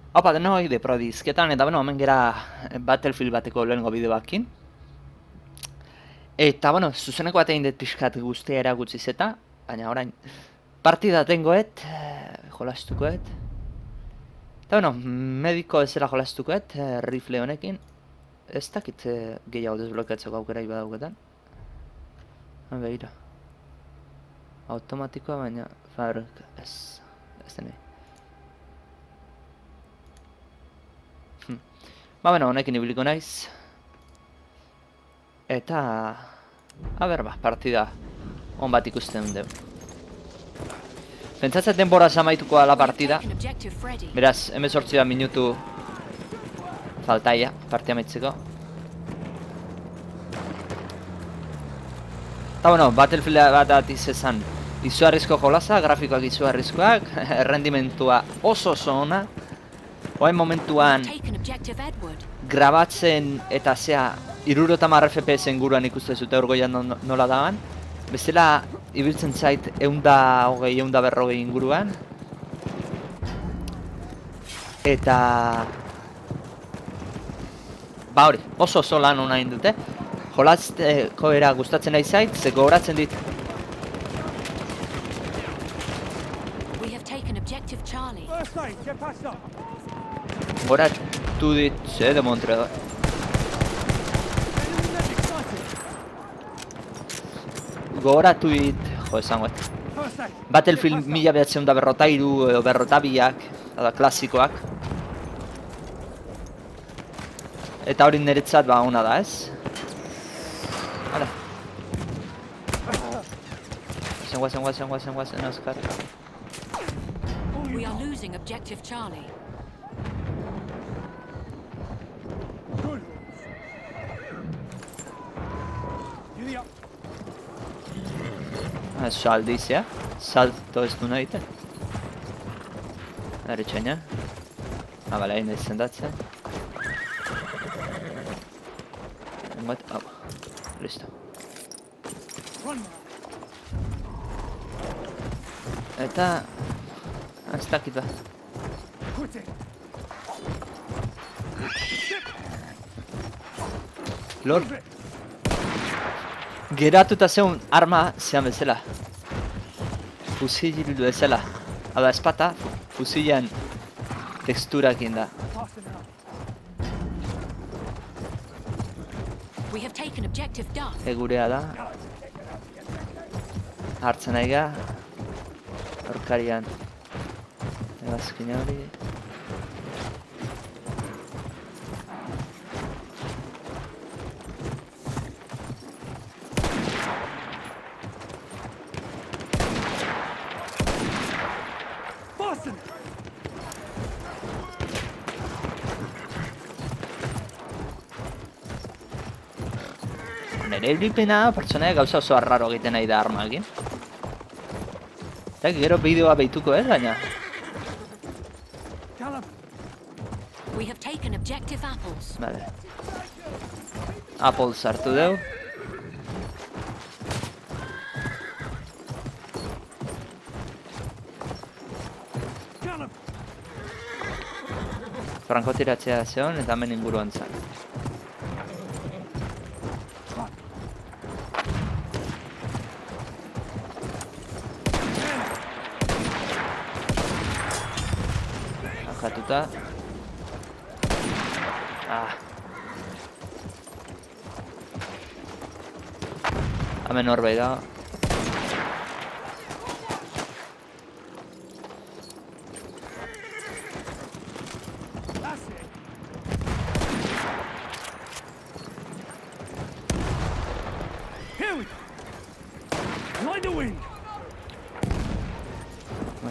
Opa, denoi de prodizketan, eta bueno, hemen gera Battlefield bateko lehenengo bideoakin. Eta bueno, zuzeneko bat egin dut pixkat guztia eragutziz eta, baina orain partida tengoet, jolastukoet. Eta bueno, mediko ezera jolastukoet, rifle honekin. Ez dakit gehiago desblokeatzeko aukera iba dauketan. Behira. Automatikoa, baina fabrek ez dene. Ba, bueno, honekin ibiliko naiz. Eta... A ber, ba, partida on bat ikusten dugu. Pentsatzen denbora amaituko la partida. Beraz, 18 minutu faltaia, partia amaitzeko. Eta bueno, Battlefield bat atiz ezan izugarrizko jolaza, grafikoak izugarrizkoak, errendimentua oso ona. Oain momentuan grabatzen eta zea 60 FPS inguruan ikusten zute orgoian nola daban. Bezala ibiltzen zait 120, 140 inguruan. Eta... Ba hori, oso lan hona indute. Jolazteko era gustatzen nahi zait, ze gogoratzen dit. Goratu dit, ze de Montreal. Gogoratu dit, jo esangoet. Battlefield 1943 edo 42ak, da klasikoak. Eta hori niretzat ba ona da, ez? Hala. Guazen, Oscar. We are losing objective Charlie. Saldiz, ja? Salto ez du nahi egiten. Eritxaina. Bale, hain ez zendatzen. Engoet, hau. Listo. Eta... Ez dakit ba. Lor. Geratuta zeun arma zean bezala. Fusil bezala. Hala espata, fusilean teksturakin da. Egurea da. Hartzen aiga. Horkarian. Egazkin hori. Nere ibilpena pertsonaia gauza oso arraro egiten nahi da armakin. Eta gero bideoa behituko ez, baina. Vale. Apples hartu deu. Frankotiratzea zeon eta hemen inguruan zan. Ajatuta. Hemen horbei da.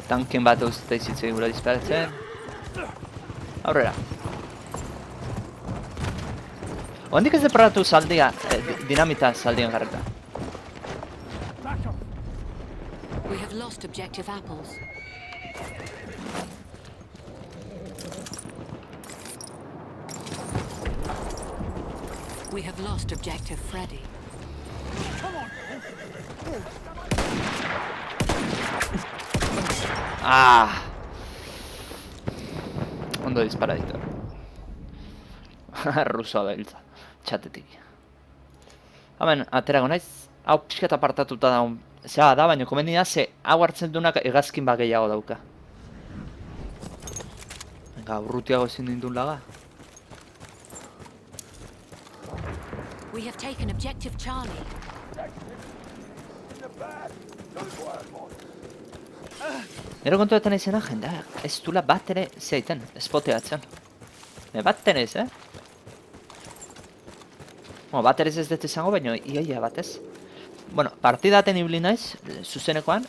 Tanken bat uste izitzei gura disparatzen. Aurrera. Ondik ez deparatu saldia, dinamita saldian garreta. We have lost objective apples. We have lost objective Freddy. segundo disparadito. Rusoa beltza, txatetik. Hemen, aterago naiz, hau pixkat apartatuta da, zera da, baina komeni da, ze hau hartzen duenak hegazkin bat gehiago dauka. Venga, urrutiago ezin dindun laga. We have taken objective Charlie. Nero kontuetan izena, jendea, ez dula bat ere zeiten, espoteatzen. Bat ere ez, Bueno, bat ere ez dut izango, baina iaia batez. Bueno, partidaten ibili naiz, zuzenekoan.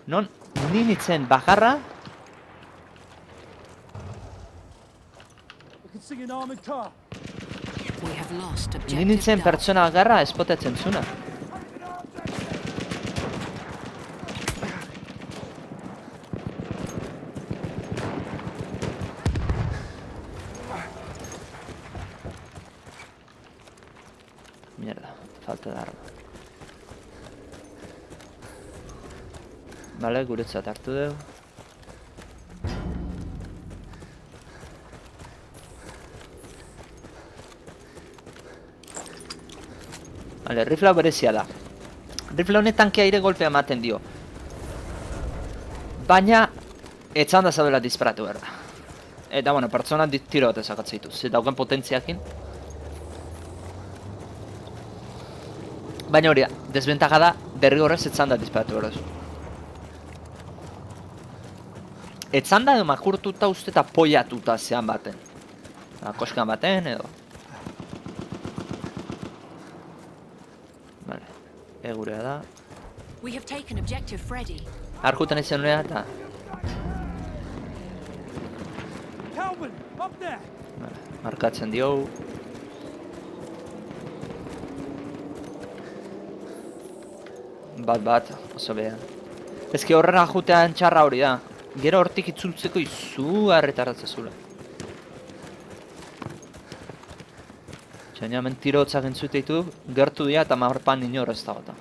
Non, ninitzen bajarra. We have lost objective Ninitzen Duff. pertsona bakarra espoteatzen zuna. Mierda, falta de arma. Vale, guretzat hartu dugu. Vale, rifla berezia da. Rifle honetan aire golpea ematen dio. Baina, etzan da zaudela disparatu behar da. Eta, bueno, pertsona tiro bat ezakatzeitu. Ze dauken potentziakin. Baina hori da, desbentaga da, derrigorrez etzan da disparatu behar da. Etzan da edo makurtuta uste eta poiatuta zean baten. Koskan baten edo. Vale, egurea da. We have taken objective Freddy. Arkuten izan nurea eta... Calvin, up there. Vale, markatzen diogu. Bat, oso beha. Ezki horrela jutean txarra hori da. Gero hortik itzultzeko izugarretarratza zula. Txaina hemen tiro hotzak entzute ditu, gertu dira eta marpan inor ez dago eta.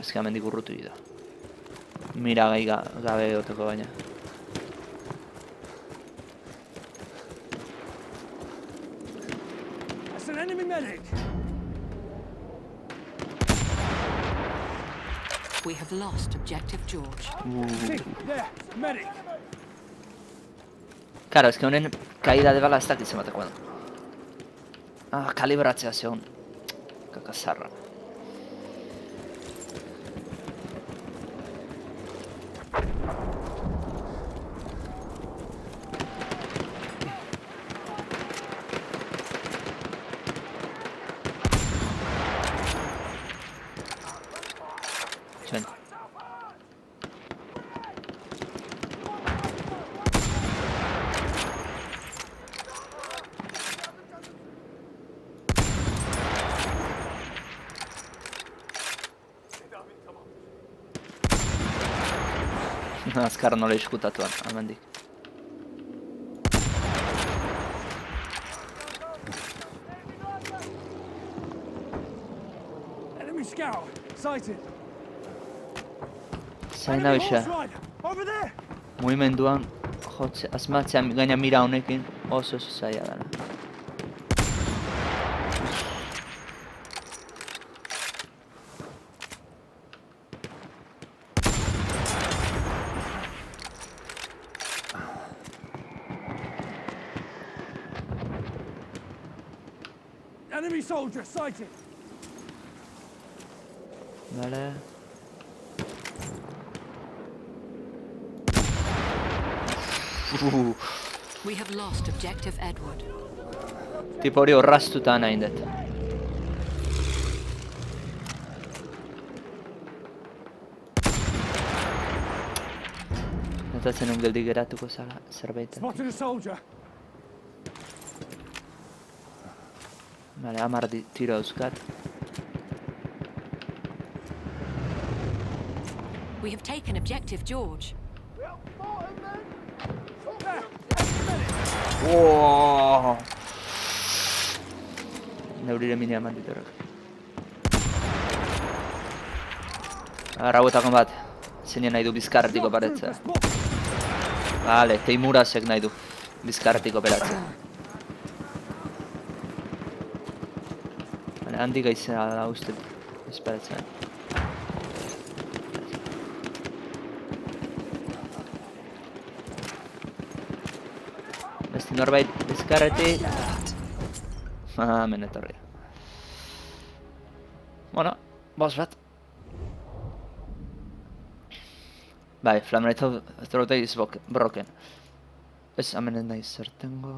Ezki hemendik urrutu dira. Mira gai gabe egoteko baina. That's an enemy medic. We have lost objective George. Hey, there, medic. Karo, ez que honen kaida de bala ez dakitzen bateko da. Kalibratzea zeon. Kakazarra. Txain. Azkar nola iskutatuan, amendik. Enemy scout, sighted. Zain Enemy nabixa, horse rider, over there. mugimenduan jotze, asmatzean gaina mira honekin oso zaila dara. Enemy soldier, sighted. Vale. We have lost objective Edward. Tipo hori horraztuta nahi dut. Notatzen un geldi geratuko zara zerbait. Spotted a soldier. Vale, 10 tiro dauzkat. We have taken objective George. There, Wow. neurire minea eman ditorrek. Arrauetako bat, zeinen nahi du bizkarretik operatzea. Vale, Teimurasek nahi du bizkarretik operatzea. Vale, handik aizea da uste esperatzen. Beste norbait bizkarretik. Hemen etorri. Bueno, boss bat. Bai, Flammerator throat is broken. Ez, hemen ez nahi zer tengo.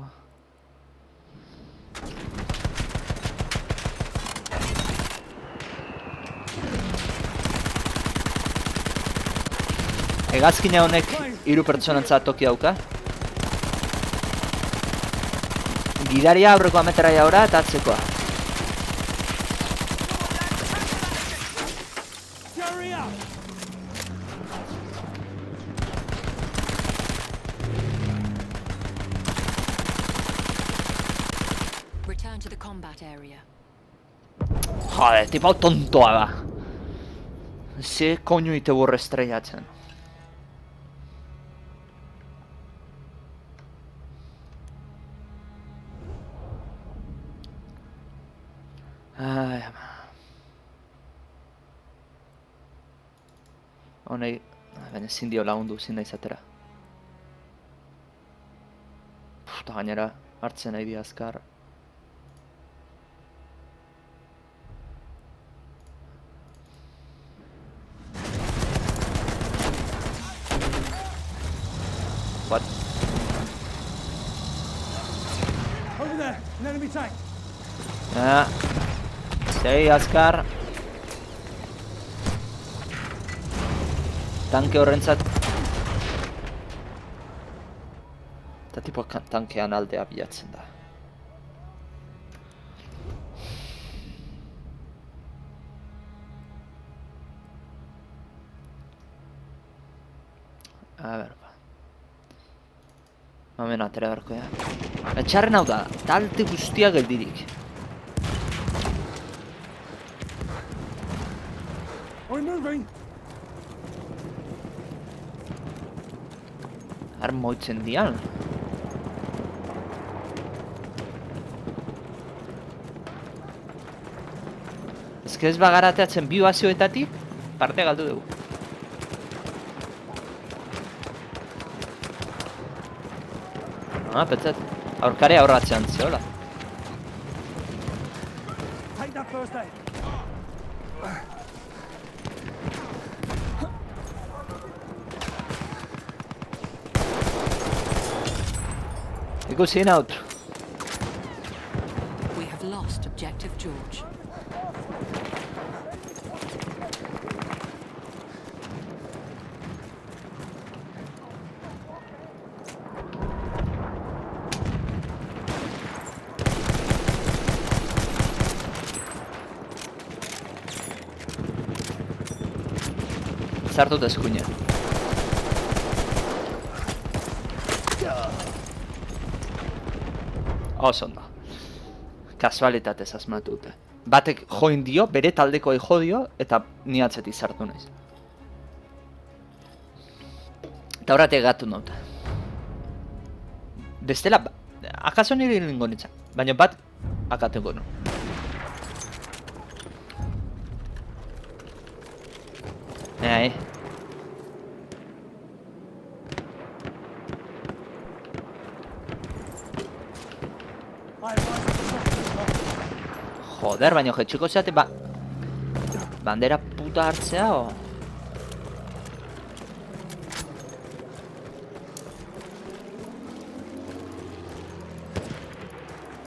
Hegazkina honek 3 pertsonantza toki dauka. Gidaria aurreko ametraia ora eta atzekoa. Hurry up! Return to the combat area. Jode, tipo tontoa da. Ze koinu ite burre estreiatzen. Ai, ama. Honei, baina ezin dio lagundu, ezin da izatera. Eta gainera, hartzen nahi di azkar. What? Over there, an enemy tank. Sei azkar. Tanke horrentzat. Eta tipo tankean aldea bilatzen da. A ber, ba. Hemen atera beharko da. Etxarren hau da, talte guztia geldirik. I'm moving. Armoitzen dian. Ez bagarateatzen bi bazioetatik, parte galdu dugu. Pentsat, aurkare aurratzean zehola. Take that first aid. Ikusi naut. We have lost objective George. Sartu da eskuina. Oso ondo. Kasualitatez asmatu dute. Batek join dio, bere taldekoei jo dio, eta ni atzetik sartu naiz. Eta horretik gatu naute. Bestela, akaso nire lingo nintzen, baina bat akateko nu. Ai. Joder, baina jetxiko zeate bandera puta hartzea o...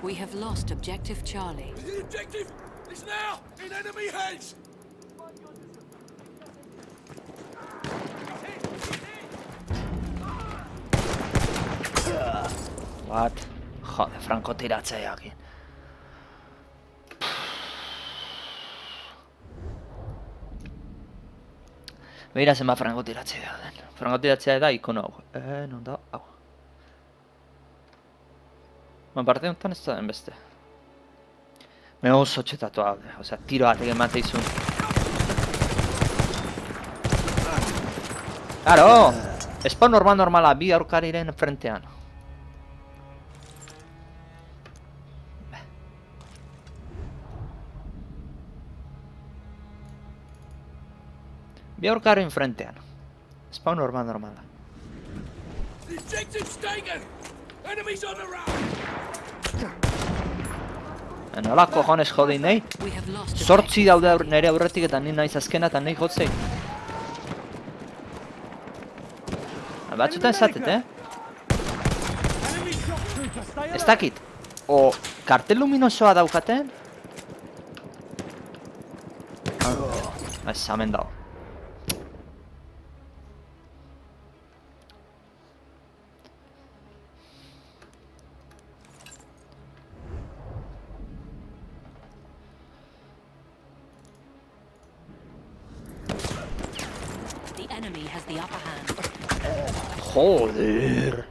We have lost objective Charlie. The objective is now in enemy hands. What? Jode, frankotiratzeakin. Begira zenba frankotiratzea den. Frankotiratzea da ikono hau. Non da, hau. Parte honetan ez da den beste. Me oso txetatua, osea, tiro batek emate izun. Claro! Spawn normala, bi aurkariren frentean. Bi aurkariren frentean. Spawn normala. The objective's taken! Enemies on the run! Nola cojones jodei nahi? We have lost Zortzi objective daude nere aurretik eta ni naiz azkena eta nahi jotzei. Batzutan esatet, Enemy shock trooper, stay Ez alert! dakit. O kartel luminosoa daukaten? Ez, hemen dago. The enemy has the upper hand. Joder.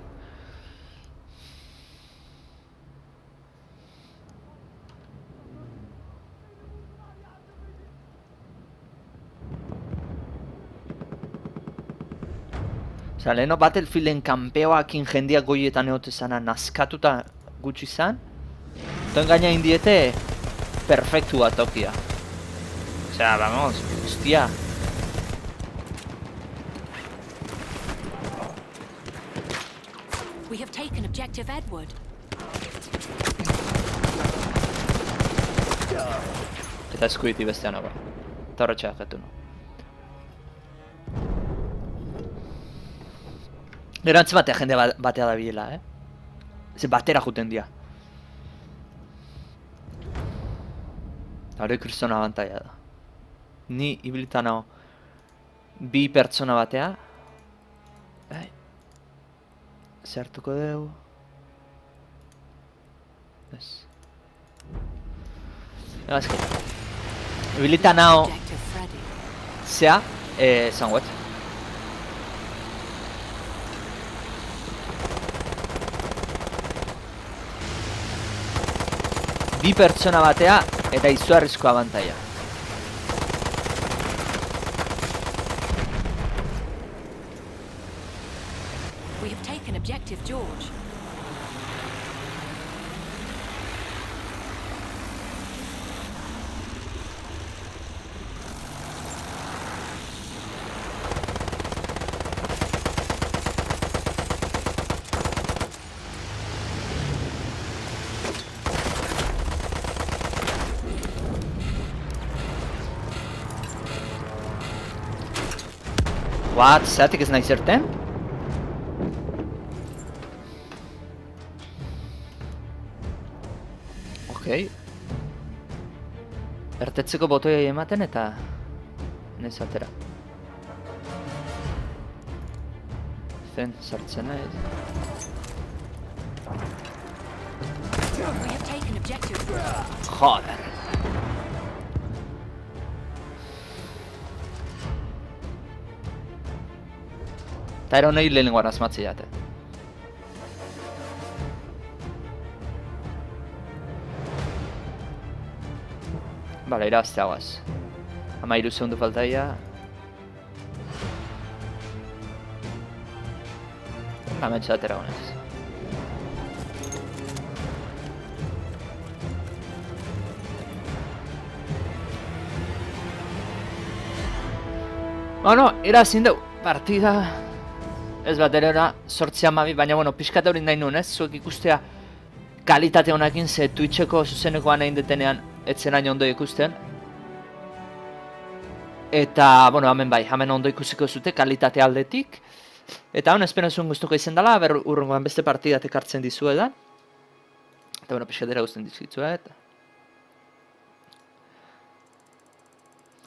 Osea, leheno Battlefielden kanpeoakin jendiak goietan egote zana naskatuta gutxi zan. Toen gaina indiete perfektua tokia. Osea, vamos, hostia. We have taken objective Edward. Eta eskuiti bestean hau. Eta horretxe aketu no. Erantz batea jende batea da bilela, Ze batera juten dia. Hore kristona abantaia da. Ni ibilita nao bi pertsona batea. Zertuko dugu. Ez. Egazki. Ibilita nao Objective Freddy. zea, zangoet. Bi pertsona batea eta izugarrizko abantaia. We have taken objective George. What? Zeratik ez nahi zerten? Okei. Ertetzeko botoia ematen eta nez atera. Zen sartzen naiz. We have taken objective George. Joder. Eta ero nahi lehenengoan asmatzi jate. Bala, irabaztea guaz. 13 segundu faltaia. Ametsa atera honez. Bueno, irazin dugu. Partida ez bat erora, 8-12, baina bueno, pixkat hori nahi nuen, zuek ikustea kalitate honakin, ze Twitcheko zuzenekoan egin detenean etzen hain ondo ikusten. Eta, bueno, hemen bai, hemen ondo ikusiko zute kalitate aldetik. Eta hon, espero zuen gustuko izen dela, ber urrengoan beste partidat ekartzen dizuetan. Eta, bueno, pixkat dira guztien dizkitzuet.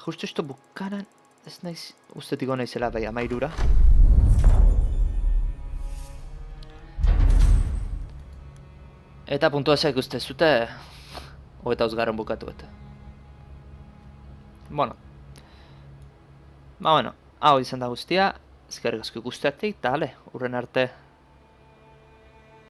Justo esto bukaran, ez naiz, ustetiko naizela bai, 13. Eta puntua zeak uste zute, hogeita ausgarren bukatu eta. Bueno. Ba, bueno, hau izan da guztia, ezkerrik asko ikusteatik, eta ale, urren arte.